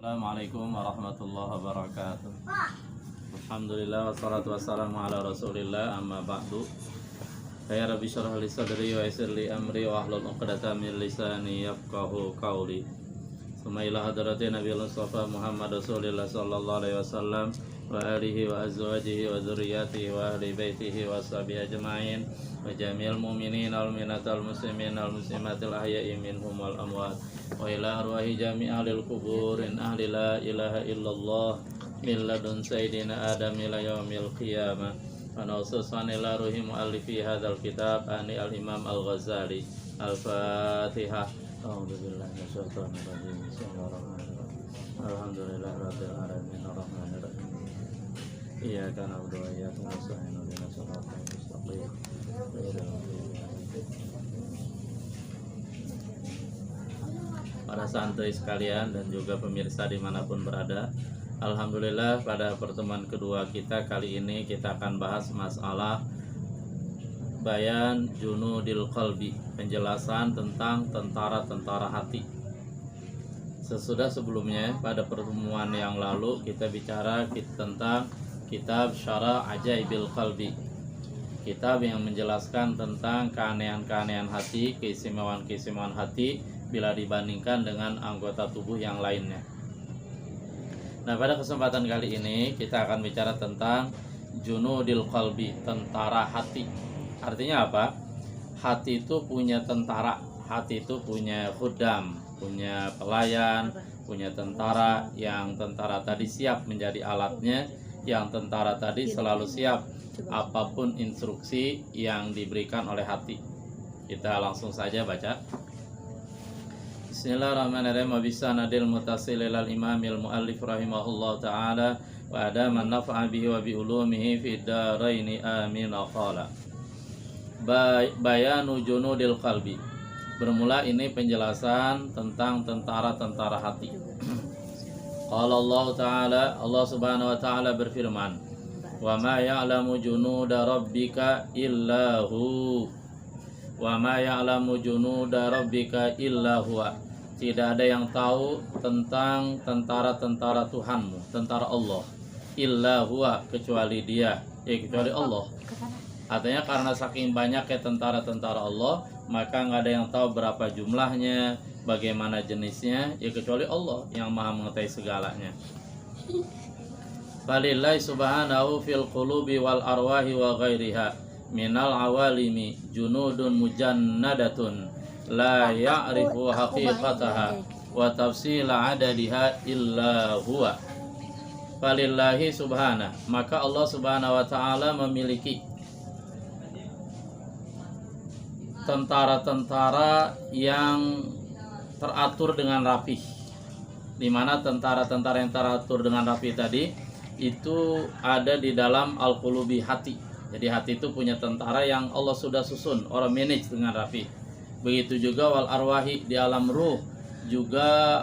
Assalamualaikum warahmatullahi wabarakatuh. Alhamdulillah wassalatu wassalamu ala Rasulillah, amma ba'du. Ya Rabbi shrah li sadri wa yassir li amri wa hlul 'uqdatam min lisani yafqahu qawli. Summa ila hadratin Nabiyil Mustafa Muhammad Rasulillah sallallahu alaihi wasallam wa alihi wa azwajihi wa dzurriyyatihi wa ahli baitihi wa sahbihi ajma'in wa jami'il mu'minin wal mu'minatil muslimin wal muslimatil ahya'i minhum wal amwat wa ila arwahi jami'il quburin ahli la ilaha illallah min ladun sayyidina adam ila yaumil qiyamah wa naususan ila ruhi muallifi hadzal kitab ani al-imam al-Ghazali. Al-Fatihah. A'udzubillahi minasyaitonir rajim. Bismillahirrahmanirrahim. Alhamdulillahirabbil alamin arrahmanir rahim. Iyyaka na'budu wa iyyaka nasta'in ihdinas siratal mustaqim. Para santri sekalian dan juga pemirsa dimanapun berada, alhamdulillah pada pertemuan kedua kita kali ini kita akan bahas masalah bayan junudil qalbi, penjelasan tentang tentara-tentara hati. Sesudah sebelumnya pada pertemuan yang lalu kita bicara tentang kitab Syarah Ajaibil Qalbi, kitab yang menjelaskan tentang keanehan-keanehan hati, keistimewaan-keistimewaan hati bila dibandingkan dengan anggota tubuh yang lainnya. Nah, pada kesempatan kali ini kita akan bicara tentang junudil qalbi, tentara hati. Artinya apa? Hati itu punya tentara, hati itu punya khuddam, punya pelayan, punya tentara, yang tentara tadi siap menjadi alatnya, yang tentara tadi selalu siap apapun instruksi yang diberikan oleh hati. Kita langsung saja baca. Bismillahirrahmanirrahim. Bisanadil mutasil ilal imamil muallif rahimahullah ta'ala wa adaman naf'a bihi wa bi ulumihi fid daraini amin. Qala bayanu junudil qalbi. Bermula ini penjelasan tentang tentara-tentara hati. Qala Allah ta'ala, Allah subhanahu wa ta'ala berfirman, wa ma ya'lamu junuda rabbika illahu, wa ma ya'lamu junuda rabbika illa huwa. Tidak ada yang tahu tentang tentara-tentara Tuhanmu, tentara Allah, illa huwa, kecuali dia, kecuali Allah. Artinya karena saking banyaknya tentara-tentara Allah, maka nggak ada yang tahu berapa jumlahnya, bagaimana jenisnya, kecuali Allah yang maha mengetahui segalanya. Falillahi subhanahu fil qulubi wal arwahi wa ghairiha minal awalimi junudun mujannadatun la ya'rifu haqiqataha wa tafsila adadiha illa huwa. Falillahi subhanahu, maka Allah subhanahu wa ta'ala memiliki tentara-tentara yang teratur dengan rapih. Di mana tentara-tentara yang teratur dengan rapih tadi itu ada di dalam al-qulubi, hati. Jadi hati itu punya tentara yang Allah sudah susun, orang manage dengan rapih. Begitu juga wal arwahi, di alam ruh juga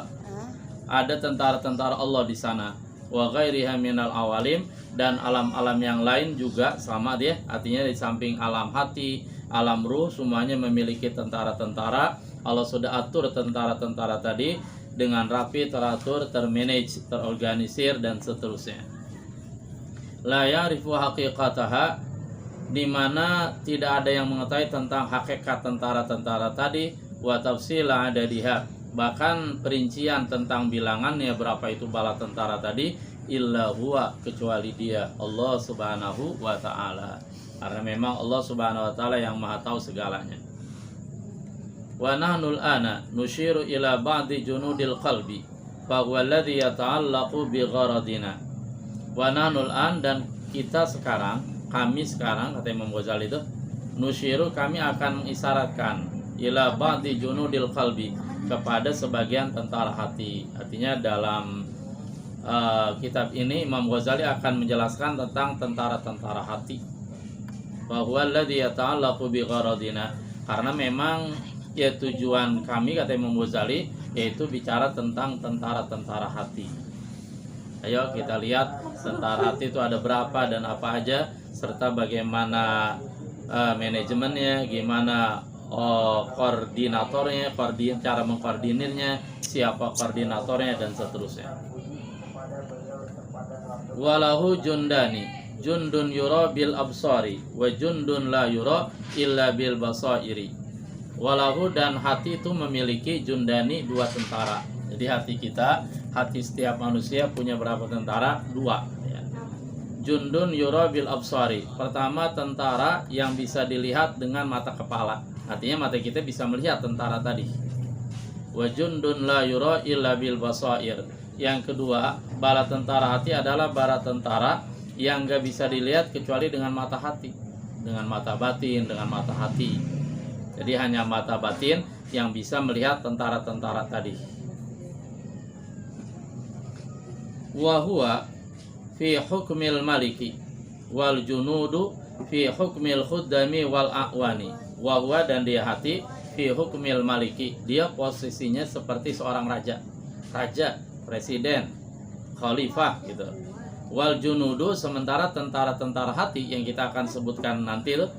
ada tentara-tentara Allah di sana. Wa ghairiha minal awalim, dan alam-alam yang lain juga sama dia. Artinya di samping alam hati, alam ruh, semuanya memiliki tentara-tentara. Allah sudah atur tentara-tentara tadi dengan rapi, teratur, termanage, terorganisir, dan seterusnya. La ya'rifu haqiqataha, di mana tidak ada yang mengetahui tentang hakikat tentara-tentara tadi, wa tafsila adadiha, bahkan perincian tentang bilangannya berapa itu bala tentara tadi, illa huwa, kecuali dia, Allah subhanahu wa ta'ala. Karena memang Allah subhanahu wa ta'ala yang maha tahu segalanya. Wa nahnul ana nushiru ila ba'di junudil qalbi fa huwa alladhi yata'allaqu bi gharadina. Wa nahnul an, dan kita sekarang, kami sekarang, kata Imam Ghazali itu, nusyiru, kami akan mengisyaratkan, ila ba'di junudil qalbi, kepada sebagian tentara hati. Artinya dalam kitab ini Imam Ghazali akan menjelaskan tentang tentara-tentara hati. Wa huwa alladhi yata'allaqu bi gharadina, karena memang tujuan kami, kata Imam Ghazali, yaitu bicara tentang tentara-tentara hati. Ayo kita lihat tentara hati itu ada berapa dan apa aja, serta bagaimana manajemennya, gimana koordinatornya, cara mengkoordinirnya, siapa koordinatornya, dan seterusnya. walahu jundani, jundun yura bil absari wa jundun la yura illa bil basairi. Walahu, dan hati itu memiliki jundani, dua tentara. Jadi hati kita, hati setiap manusia punya berapa tentara? Dua ya. Jundun yura bil absari, pertama tentara yang bisa dilihat dengan mata kepala, artinya mata kita bisa melihat tentara tadi. Wa jundun la yura illa bil basair, yang kedua bala tentara hati adalah bala tentara yang gak bisa dilihat kecuali dengan mata hati, dengan mata batin, dengan mata hati. Jadi hanya mata batin yang bisa melihat tentara-tentara tadi. Wa huwa fi hukmil maliki wal junudu fi hukmil khuddami wal a'wani. Wa huwa, dan dia hati, fi hukmil maliki, dia posisinya seperti seorang raja, presiden, khalifah gitu. Wal junudu, sementara tentara-tentara hati yang kita akan sebutkan nanti tuh,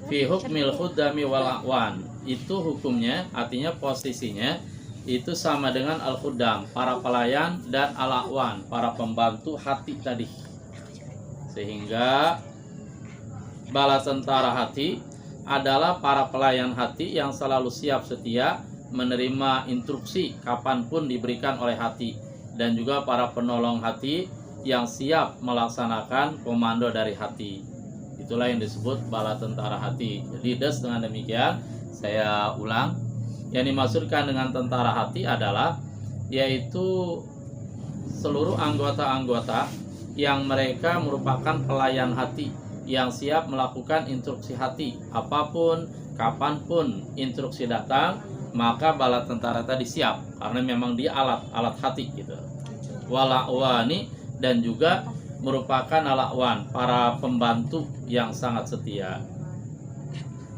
fi hukmil khuddami wal a'wan, itu hukumnya, artinya posisinya itu sama dengan al-khuddam, para pelayan, dan al-a'wan, para pembantu hati tadi. Sehingga bala tentara hati adalah para pelayan hati yang selalu siap setia menerima instruksi kapanpun diberikan oleh hati, dan juga para penolong hati yang siap melaksanakan komando dari hati. Itulah yang disebut bala tentara hati. Jadi dengan demikian saya ulang, yang dimaksudkan dengan tentara hati adalah yaitu seluruh anggota-anggota yang mereka merupakan pelayan hati yang siap melakukan instruksi hati, apapun kapanpun instruksi datang, maka bala tentara tadi siap, karena memang dia alat hati gitu. Wala'wani, dan juga merupakan al-a'wan, para pembantu yang sangat setia.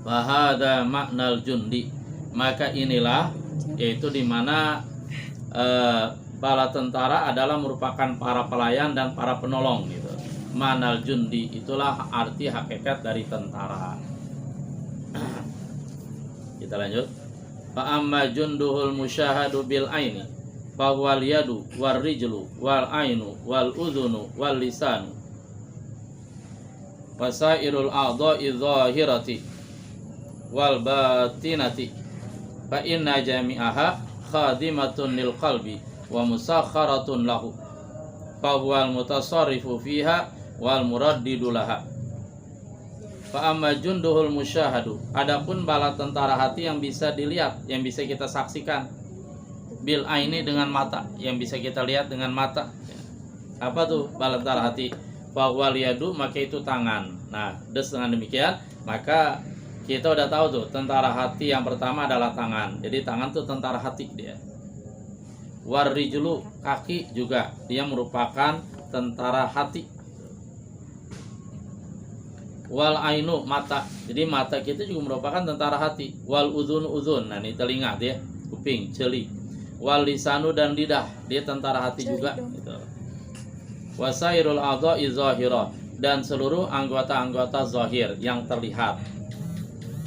Wahada maknal jundi, maka inilah yaitu dimana bala tentara adalah merupakan para pelayan dan para penolong gitu. Manal jundi, itulah arti hakikat dari tentara. Kita lanjut. Fa amma junduhul musyahadu bil aini wal yadu wal rijlu wal ainu wal udhunu wal lisanu wasairul a'dha'i dhahirati wal batinati fa inna jami'aha khadimatun lil qalbi wa musakharatun lahu fa huwal mutasarrifu fiha wal muraddidu laha. Fa amma junduhul musyahadu, adapun bala tentara hati yang bisa dilihat, yang bisa kita saksikan, bil aini, dengan mata, yang bisa kita lihat dengan mata. Apa tuh bala tentara hati? Bahwa yadu, maka itu tangan. Nah, dengan demikian maka kita udah tahu tuh tentara hati yang pertama adalah tangan. Jadi tangan tuh tentara hati dia. Warrijulu, kaki juga, dia merupakan tentara hati. Wal ainu, mata, jadi mata kita juga merupakan tentara hati. Wal udhun, nah ini telinga dia, kuping, jeli. Wal lisanu, dan lidah, dia tentara hati juga gitu. Wasairul a'dha'i zahira, dan seluruh anggota-anggota zahir yang terlihat.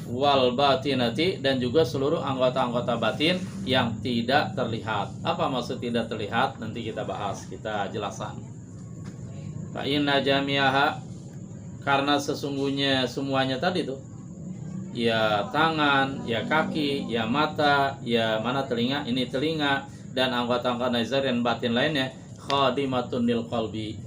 Wal batinati, dan juga seluruh anggota-anggota batin yang tidak terlihat. Apa maksud tidak terlihat? Nanti kita bahas, kita jelaskan. Fa inna jami'aha, karena sesungguhnya semuanya tadi tuh, ya tangan, ya kaki, ya mata, ya mana telinga, ini telinga, dan anggota-anggota nazar dan batin lainnya, khadimatun lil qalbi,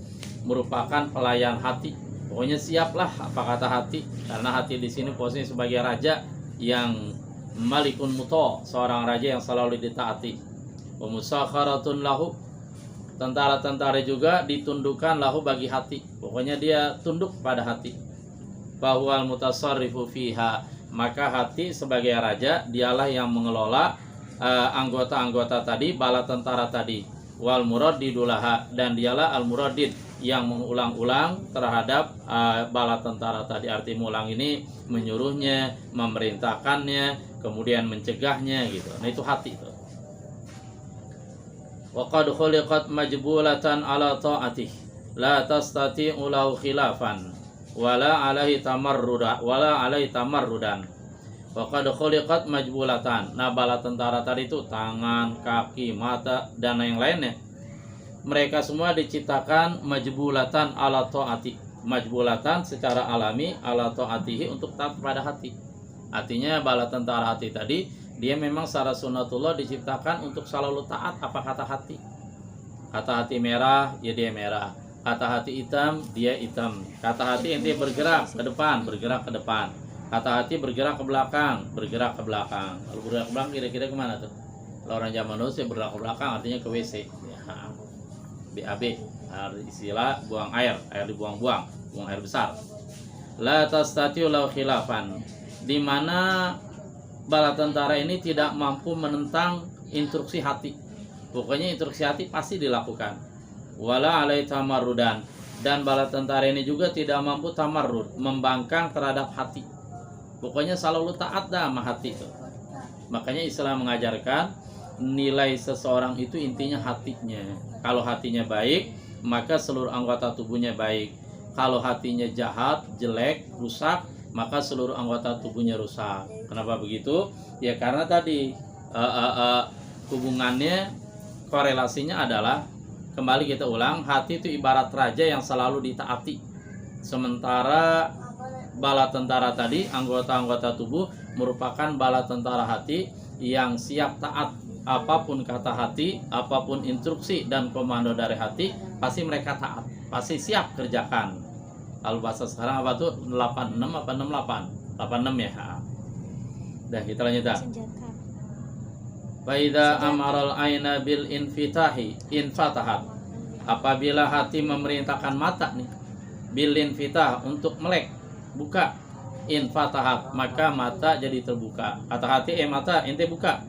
merupakan pelayan hati. Pokoknya siaplah apa kata hati, karena hati di sini posisi sebagai raja yang malikun muto, seorang raja yang selalu ditaati. Wa musakharatun lahu, tentara-tentara juga ditundukkan lahu bagi hati. Pokoknya dia tunduk pada hati. Bahwal mutasarrifu fiha, maka hati sebagai raja dialah yang mengelola anggota-anggota tadi, bala tentara tadi. Wal muradidulaha, dan dialah al muradid, yang mengulang-ulang terhadap bala tentara tadi. Arti mengulang ini menyuruhnya, memerintahkannya, kemudian mencegahnya gitu. Nah itu hati itu. Wa qad khuliqat majbulatan ala ta'atih la tastati'u lahu khilafan wala alaihi tamarruda wala alaihi tamarrudan. Wa qad khuliqat majbulatan. Nah, bala tentara tadi itu tangan, kaki, mata, dan yang lainnya mereka semua diciptakan majbulatan ala taati. Majbulatan secara alami ala taatihi untuk taat pada hati. Artinya bala tentara hati tadi, dia memang secara sunnatullah diciptakan untuk selalu taat apa kata hati. Kata hati merah, ya dia merah. Kata hati hitam, dia hitam. Kata hati ente bergerak ke depan, bergerak ke depan. Kata hati bergerak ke belakang, bergerak ke belakang. Kalau bergerak ke belakang kira-kira kemana tuh? Kalau orang zaman dulu sih bergerak ke belakang artinya ke WC. Ya, BAB, istilah buang air dibuang-buang, buang air besar. La tastatiu lau khilafan, di mana bala tentara ini tidak mampu menentang instruksi hati. Pokoknya instruksi hati pasti dilakukan. Wala alai tamarrudan, dan bala tentara ini juga tidak mampu tamarrud, membangkang terhadap hati. Pokoknya selalu taat dah sama hati itu. Makanya Islam mengajarkan nilai seseorang itu intinya hatinya. Kalau hatinya baik, maka seluruh anggota tubuhnya baik. Kalau hatinya jahat, jelek, rusak, maka seluruh anggota tubuhnya rusak. Kenapa begitu? Ya karena tadi hubungannya, korelasinya adalah, kembali kita ulang, hati itu ibarat raja yang selalu ditaati. Sementara bala tentara tadi, anggota-anggota tubuh merupakan bala tentara hati yang siap taat. Apapun kata hati, apapun instruksi dan komando dari hati, pasti mereka taat, pasti siap kerjakan. Kalau bahasa sekarang apa tuh? 86 apa 68? 86 ya. Dah kita lanjut dah. Faida amaral aina bil infatahat. Apabila hati memerintahkan mata nih bil infitah untuk melek, buka, infatahat, maka mata jadi terbuka. Kata hati, mata ente buka,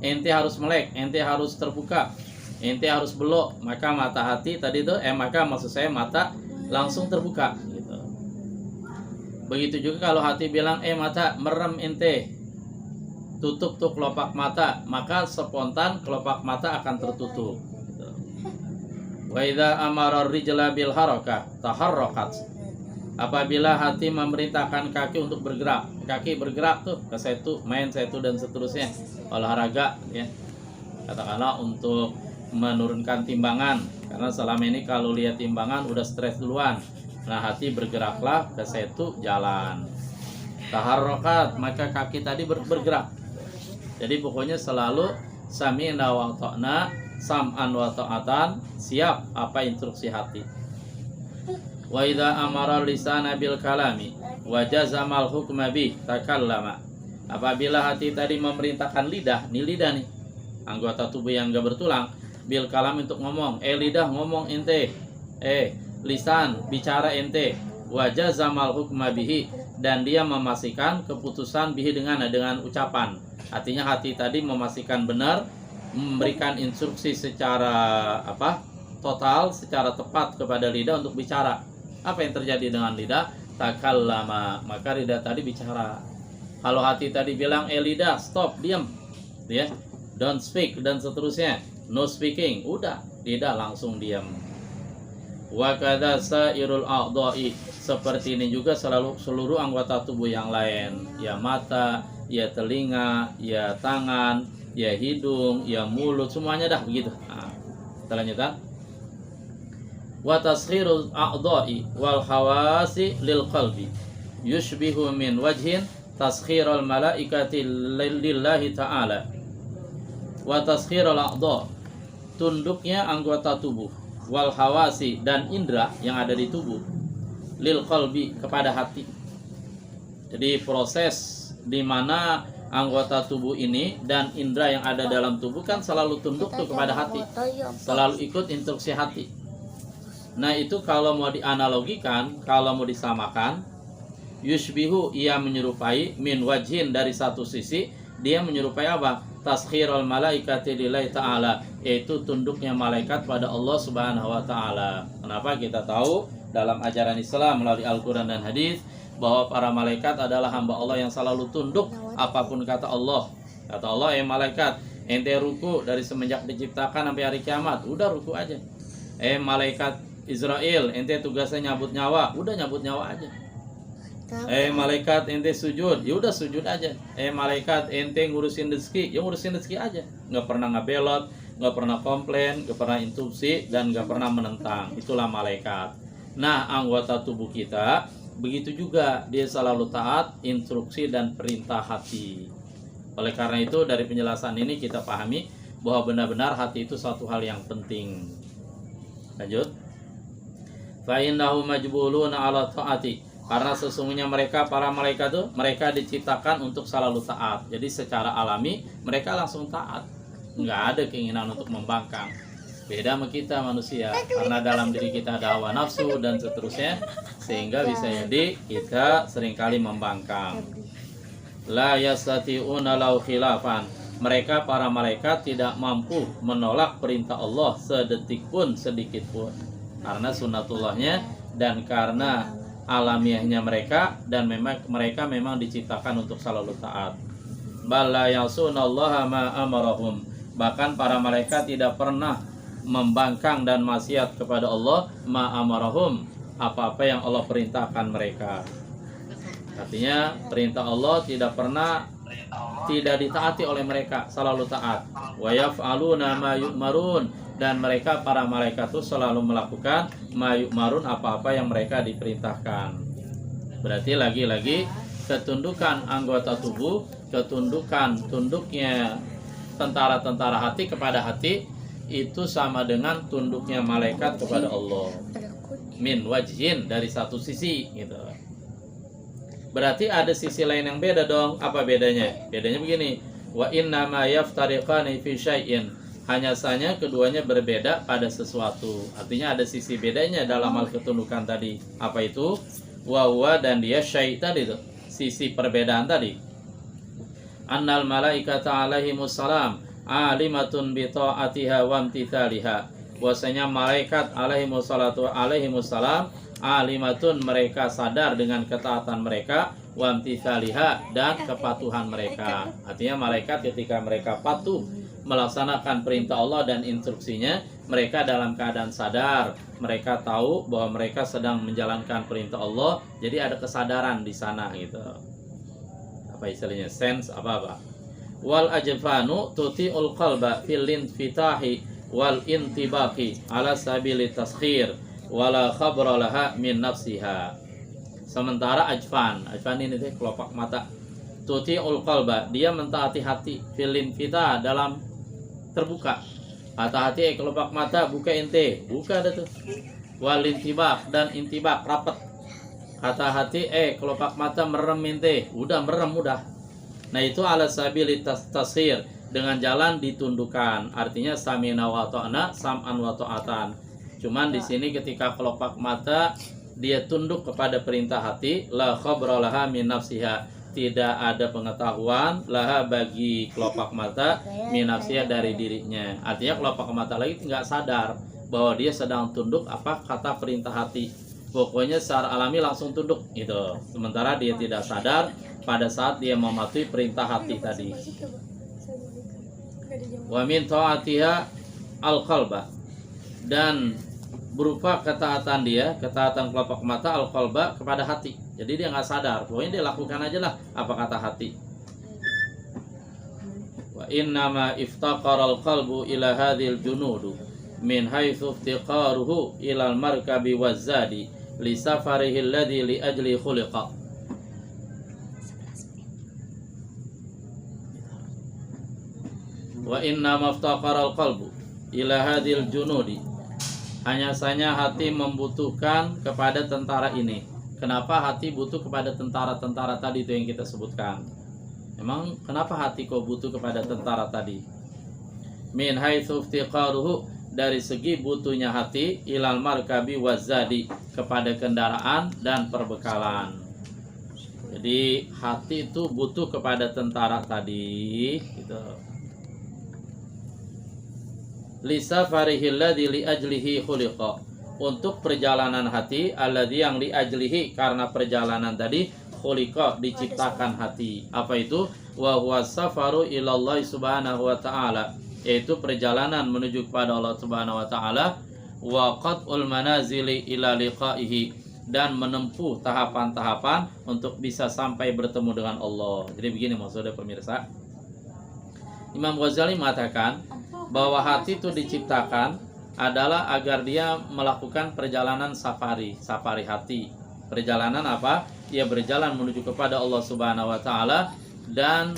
ente harus melek, ente harus terbuka, ente harus belok, maka mata hati tadi tuh maka maksud saya mata langsung terbuka gitu. Begitu juga kalau hati bilang mata merem ente, tutup tuh kelopak mata, maka spontan kelopak mata akan tertutup gitu. Wa idza amara ar-rijla bil harakah taharrakat. Apabila hati memerintahkan kaki untuk bergerak, kaki bergerak tuh ke setu, main setu dan seterusnya, olahraga ya. Katakanlah untuk menurunkan timbangan, karena selama ini kalau lihat timbangan udah stres duluan. Nah, hati bergeraklah ke setu, jalan. Taharrakat, maka kaki tadi bergerak. Jadi pokoknya selalu sami'na wa ta'na, sam'an wa ta'atan, siap apa instruksi hati. Wa idza amara lisana bil kalami wa jazamal hukma bih takallama. Apabila hati tadi memerintahkan lidah, nih anggota tubuh yang enggak bertulang, bil kalam untuk ngomong, lidah ngomong ente, lisan bicara ente, wa jazamal hukma bihi, dan dia memastikan keputusan bihi dengan ucapan. Artinya hati tadi memastikan benar, memberikan instruksi secara total, secara tepat kepada lidah untuk bicara. Apa yang terjadi dengan lidah? Takallama, maka lidah tadi bicara. Kalau hati tadi bilang lidah stop, diam, ya, don't speak dan seterusnya, no speaking, udah lidah langsung diam. Wa kadza sairul a'dha'i, seperti ini juga seluruh anggota tubuh yang lain, ya mata, ya telinga, ya tangan, ya hidung, ya mulut, semuanya dah begitu. Nah, kita lanjutkan. Wa tasghirul a'dha'i wal hawasi lil qalbi yushbihu min wajhin tasghirul malaikati lillahi ta'ala. Wa tasghirul a'dha', tunduknya anggota tubuh, wal hawasi, dan indera yang ada di tubuh, lil qalbi, kepada hati. Jadi proses di mana anggota tubuh ini dan indera yang ada dalam tubuh kan selalu tunduk tuh kepada hati, selalu ikut instruksi hati. Nah itu kalau mau dianalogikan, kalau mau disamakan, yushbihu, ia menyerupai, min wajhin, dari satu sisi dia menyerupai apa? Taskhirul malaikati lillahi ta'ala, yaitu tunduknya malaikat pada Allah Subhanahu wa taala. Kenapa? Kita tahu dalam ajaran Islam melalui Al-Qur'an dan hadis bahwa para malaikat adalah hamba Allah yang selalu tunduk apapun kata Allah. Kata Allah, malaikat, ente ruku dari semenjak diciptakan sampai hari kiamat, udah ruku aja. Malaikat Israel, ente tugasnya nyabut nyawa, udah nyabut nyawa aja. Malaikat ente sujud, ya udah sujud aja. Malaikat ente ngurusin rezeki, ya ngurusin rezeki aja. Nggak pernah ngebelot, nggak pernah komplain, nggak pernah interupsi, dan nggak pernah menentang. Itulah malaikat. Nah, anggota tubuh kita begitu juga, dia selalu taat instruksi dan perintah hati. Oleh karena itu, dari penjelasan ini kita pahami bahwa benar-benar hati itu suatu hal yang penting. Lanjut. Fa innahu majbuluna 'ala ta'ati. Karena sesungguhnya mereka, para malaikat itu, mereka diciptakan untuk selalu taat. Jadi secara alami mereka langsung taat. Nggak ada keinginan untuk membangkang. Beda sama kita manusia, karena dalam diri kita ada hawa nafsu dan seterusnya, sehingga bisa jadi kita seringkali membangkang. La yastati'una lau khilafan. Mereka, para malaikat, tidak mampu menolak perintah Allah sedetik pun, sedikit pun. Karena sunnatullahnya dan karena alamiahnya mereka, dan memang mereka memang diciptakan untuk selalu taat. Bala yasunallaha ma amarahum. Bahkan para malaikat tidak pernah membangkang dan maksiat kepada Allah, ma amarahum, apa-apa yang Allah perintahkan mereka. Artinya perintah Allah tidak pernah tidak ditaati oleh mereka, selalu taat. Wa yaf'aluna ma yu'marun, dan mereka, para malaikat itu selalu melakukan ma yu'marun, apa-apa yang mereka diperintahkan. Berarti lagi-lagi ketundukan anggota tubuh, tunduknya tentara-tentara hati kepada hati itu sama dengan tunduknya malaikat kepada Allah. Min wajhin, dari satu sisi gitu. Berarti ada sisi lain yang beda dong. Apa bedanya? Bedanya begini. Wa inna ma yaftariqani fi syai'in. Hanya saja keduanya berbeda pada sesuatu. Artinya ada sisi bedanya dalam hal ketundukan tadi. Apa itu? Wa huwa, dan dia syai' tadi itu. Sisi perbedaan tadi. Annal malaikata alaihimussalam alimatun bi ta'atiha wa imtithaliha. Bahwasanya malaikat alaihimussalam alimatun, mereka sadar dengan ketaatan mereka, wa imtithaliha, dan kepatuhan mereka. Artinya malaikat ketika mereka patuh melaksanakan perintah Allah dan instruksinya, mereka dalam keadaan sadar, mereka tahu bahwa mereka sedang menjalankan perintah Allah. Jadi ada kesadaran di sana gitu. Apa istilahnya? Sense apa-apa. Wal ajfanu tuti'ul qalba fil infitahi wal intibaqi ala sabili taskhir wala khabra laha min nafsiha. Sementara ajfan ini teh kelopak mata, tuti'ul qalba, dia mentaati hati, fil infitah, dalam terbuka. Kata hati, kelopak mata buka ente, buka ada tuh. Wal intibaq, dan intibaq rapat. Kata hati, kelopak mata merem ente, udah merem udah. Nah itu ala sabili taskhir, dengan jalan ditundukkan. Artinya samina wa ta'na, sam'an wa ta'atan. Cuman di sini ketika kelopak mata dia tunduk kepada perintah hati, la khabra laha min nafsiha, tidak ada pengetahuan laha bagi kelopak mata min nafsiha, dari dirinya. Artinya kelopak mata lagi nggak sadar bahwa dia sedang tunduk apa kata perintah hati. Pokoknya secara alami langsung tunduk gitu. Sementara dia tidak sadar pada saat dia mematuhi perintah hati tadi. Wa min ta'atiha al-qalba, dan berupa ketaatan dia, ketaatan kelopak mata al-qalba kepada hati. Jadi dia nggak sadar, pokoknya dia lakukan aja lah apa kata hati. Wa innama iftaqara al-qalbu ila hadhil junudu min haitsu iftiqaruhu ila al-markabi waz-zadi li safarihi alladhi li ajli khuliqa. Wa innama iftaqara al-qalbu ila hadhil junudi, hanya saja hati membutuhkan kepada tentara ini. Kenapa hati butuh kepada tentara-tentara tadi itu yang kita sebutkan? Emang kenapa hati kok butuh kepada tentara tadi? Min haitsu iftiqaruhu, dari segi butuhnya hati, ilal markabi wazadi, kepada kendaraan dan perbekalan. Jadi hati itu butuh kepada tentara tadi gitu. Lisa farihil ladzi li ajlihi khuliqa, untuk perjalanan hati, alladzi yang li ajlihi, karena perjalanan tadi, khuliqa, diciptakan hati. Apa itu? Wa huwa safaru ilallahi subhanahu wa ta'ala, yaitu perjalanan menuju kepada Allah subhanahu wa ta'ala, wa qat'ul manazili ila liqaihi, dan menempuh tahapan-tahapan untuk bisa sampai bertemu dengan Allah. Jadi begini maksudnya pemirsa, Imam Ghazali mengatakan bahwa hati itu diciptakan adalah agar dia melakukan perjalanan safari hati. Perjalanan apa? Ia berjalan menuju kepada Allah Subhanahu wa taala dan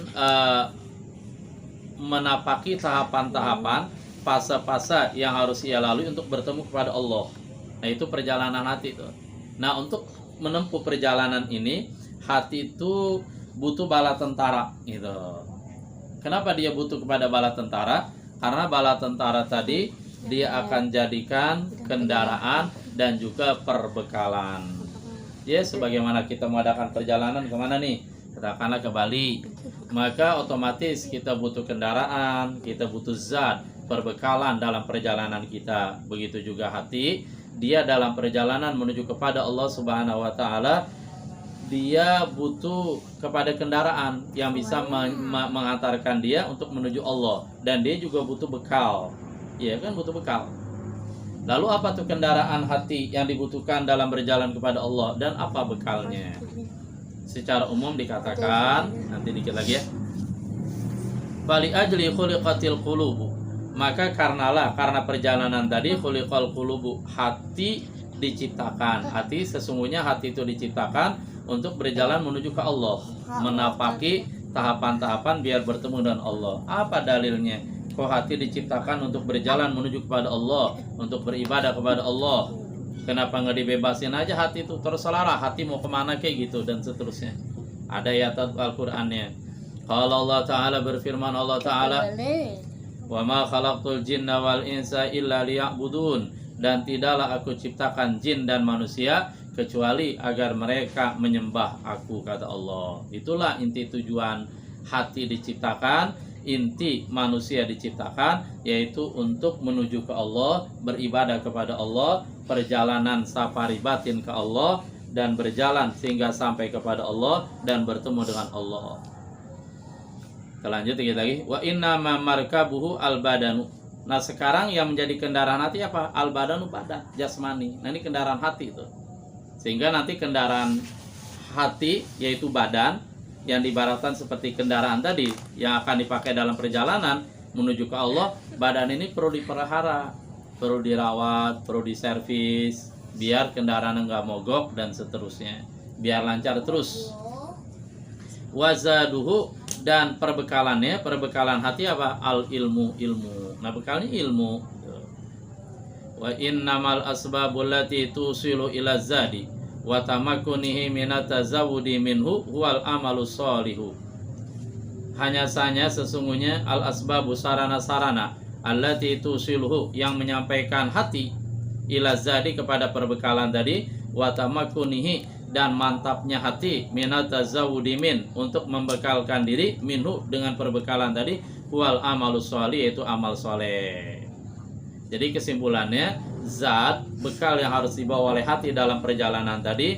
menapaki tahapan-tahapan, fase-fase yang harus ia lalui untuk bertemu kepada Allah. Nah, itu perjalanan hati itu. Nah, untuk menempuh perjalanan ini, hati itu butuh bala tentara gitu. Kenapa dia butuh kepada bala tentara? Karena bala tentara tadi dia akan jadikan kendaraan dan juga perbekalan. Ya, sebagaimana kita mengadakan perjalanan kemana nih? Katakanlah ke Bali. Maka otomatis kita butuh kendaraan, kita butuh zat, perbekalan dalam perjalanan kita. Begitu juga hati, dia dalam perjalanan menuju kepada Allah Subhanahu wa taala, dia butuh kepada kendaraan yang bisa mengantarkan dia untuk menuju Allah, dan dia juga butuh bekal. Iya kan, butuh bekal. Lalu apa tuh kendaraan hati yang dibutuhkan dalam berjalan kepada Allah dan apa bekalnya? Secara umum dikatakan, nanti dikit lagi ya. Bali ajli khuliqatil qulubu. Maka karena perjalanan tadi khuliqal qulubu, hati diciptakan. Hati sesungguhnya hati itu diciptakan untuk berjalan menuju ke Allah, menapaki tahapan-tahapan biar bertemu dengan Allah. Apa dalilnya? Kok hati diciptakan untuk berjalan menuju kepada Allah, untuk beribadah kepada Allah? Kenapa nggak dibebasin aja hati itu? Terserah hati mau kemana kayak gitu dan seterusnya. Ada ayat Al-Qur'annya. Kalau Allah Ta'ala berfirman, Allah Ta'ala, wa ma khalaqtul jinna wal insa illa liya'budun, dan tidaklah aku ciptakan jin dan manusia kecuali agar mereka menyembah aku, kata Allah. Itulah inti tujuan hati diciptakan, inti manusia diciptakan, yaitu untuk menuju ke Allah, beribadah kepada Allah, perjalanan safari batin ke Allah, dan berjalan sehingga sampai kepada Allah dan bertemu dengan Allah. Kita lanjut lagi. Wa inna ma markabuhu al-badanu. Nah, sekarang yang menjadi kendaraan hati apa? Al-badanu, badan, jasmani. Nah, ini kendaraan hati itu. Sehingga nanti kendaraan hati yaitu badan yang diibaratkan seperti kendaraan tadi yang akan dipakai dalam perjalanan menuju ke Allah. Badan ini perlu dipelihara, perlu dirawat, perlu diservis biar kendaraan enggak mogok dan seterusnya, biar lancar terus. Wazaduhu, dan perbekalannya, perbekalan hati apa? Al ilmu. Nah, bekalnya ilmu. Wa innamal asbabul lati tusilu ila zadi wa tamakkunihi minat tazawudi minhu huwal amalu sholihu. Hanya saja sesungguhnya al asbabu, sarana-sarana, allati tusiluhu, yang menyampaikan hati, ila zadi, kepada perbekalan tadi, wa tamakkunihi, dan mantapnya hati, minat tazawudi min, untuk membekalkan diri, minhu, dengan perbekalan tadi, huwal amalu sholih, yaitu amal soleh. Jadi kesimpulannya, zat bekal yang harus dibawa oleh hati dalam perjalanan tadi,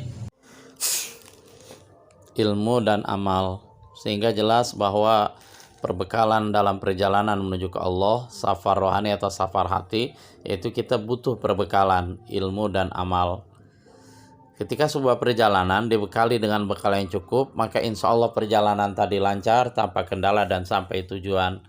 ilmu dan amal. Sehingga jelas bahwa perbekalan dalam perjalanan menuju ke Allah, safar rohani atau safar hati, yaitu kita butuh perbekalan ilmu dan amal. Ketika sebuah perjalanan dibekali dengan bekal yang cukup, maka insya Allah perjalanan tadi lancar tanpa kendala dan sampai tujuan.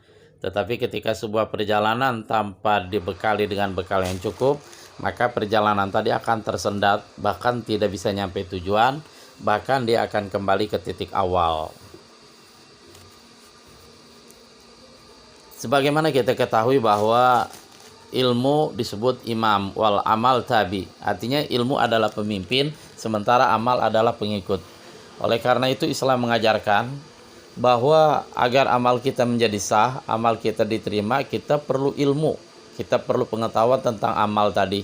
Tetapi ketika sebuah perjalanan tanpa dibekali dengan bekal yang cukup, maka perjalanan tadi akan tersendat, bahkan tidak bisa nyampe tujuan, bahkan dia akan kembali ke titik awal. Sebagaimana kita ketahui bahwa ilmu disebut imam, wal amal tabi. Artinya ilmu adalah pemimpin, sementara amal adalah pengikut. Oleh karena itu Islam mengajarkan bahwa agar amal kita menjadi sah, amal kita diterima, kita perlu ilmu, kita perlu pengetahuan tentang amal tadi.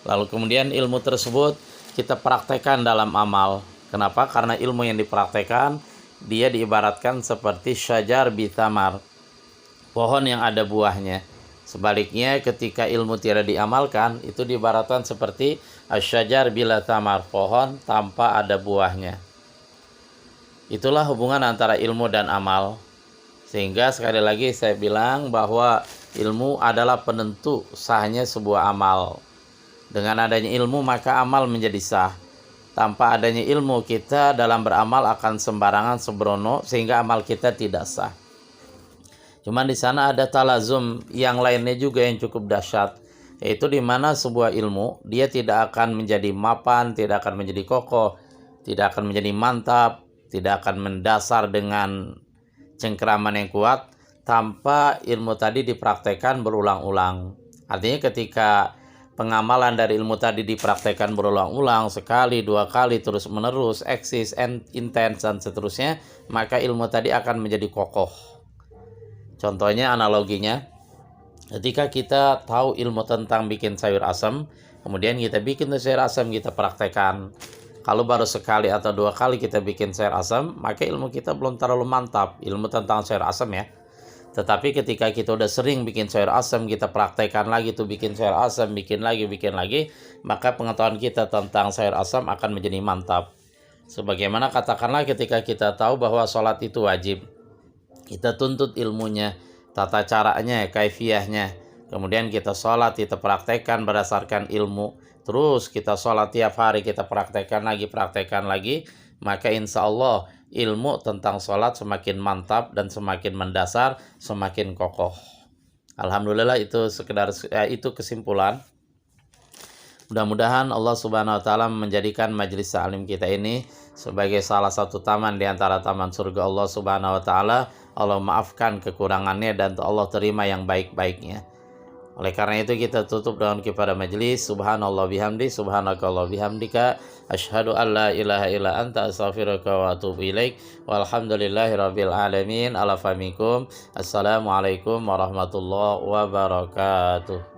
Lalu kemudian ilmu tersebut kita praktekkan dalam amal. Kenapa? Karena ilmu yang dipraktekkan, dia diibaratkan seperti syajar bithamar, pohon yang ada buahnya. Sebaliknya ketika ilmu tidak diamalkan, itu diibaratkan seperti asyajar bila tamar, pohon tanpa ada buahnya. Itulah hubungan antara ilmu dan amal. Sehingga sekali lagi saya bilang bahwa ilmu adalah penentu sahnya sebuah amal. Dengan adanya ilmu maka amal menjadi sah. Tanpa adanya ilmu kita dalam beramal akan sembarangan, sembrono, sehingga amal kita tidak sah. Cuman di sana ada talazum yang lainnya juga yang cukup dahsyat, yaitu di mana sebuah ilmu dia tidak akan menjadi mapan, tidak akan menjadi kokoh, tidak akan menjadi mantap, tidak akan mendasar dengan cengkeraman yang kuat tanpa ilmu tadi dipraktekkan berulang-ulang. Artinya ketika pengamalan dari ilmu tadi dipraktekkan berulang-ulang, sekali, dua kali, terus menerus, eksis, intens, dan seterusnya, maka ilmu tadi akan menjadi kokoh. Contohnya, analoginya, ketika kita tahu ilmu tentang bikin sayur asam, kemudian kita bikin sayur asam, kita praktekkan. Kalau baru sekali atau dua kali kita bikin sayur asam, maka ilmu kita belum terlalu mantap, ilmu tentang sayur asam ya. Tetapi ketika kita udah sering bikin sayur asam, kita praktekkan lagi tuh bikin sayur asam, bikin lagi, maka pengetahuan kita tentang sayur asam akan menjadi mantap. Sebagaimana katakanlah ketika kita tahu bahwa sholat itu wajib, kita tuntut ilmunya, tata caranya, kaifiyahnya. Kemudian kita sholat, kita praktekkan berdasarkan ilmu. Terus kita sholat tiap hari, kita praktekkan lagi. Maka insya Allah ilmu tentang sholat semakin mantap dan semakin mendasar, semakin kokoh. Alhamdulillah itu itu kesimpulan. Mudah-mudahan Allah Subhanahu wa taala menjadikan majelis ta'lim kita ini sebagai salah satu taman di antara taman surga Allah Subhanahu wa taala. Allah maafkan kekurangannya dan Allah terima yang baik-baiknya. Oleh karena itu kita tutup dengan kepada majelis. Subhanallah bihamdi, subhanakallah bihamdika, asyhadu an la ilaha illa anta, astaghfiruka wa atubu ilaik. Walhamdulillahi rabbil alamin. Ala famikum. Assalamualaikum warahmatullahi wabarakatuh.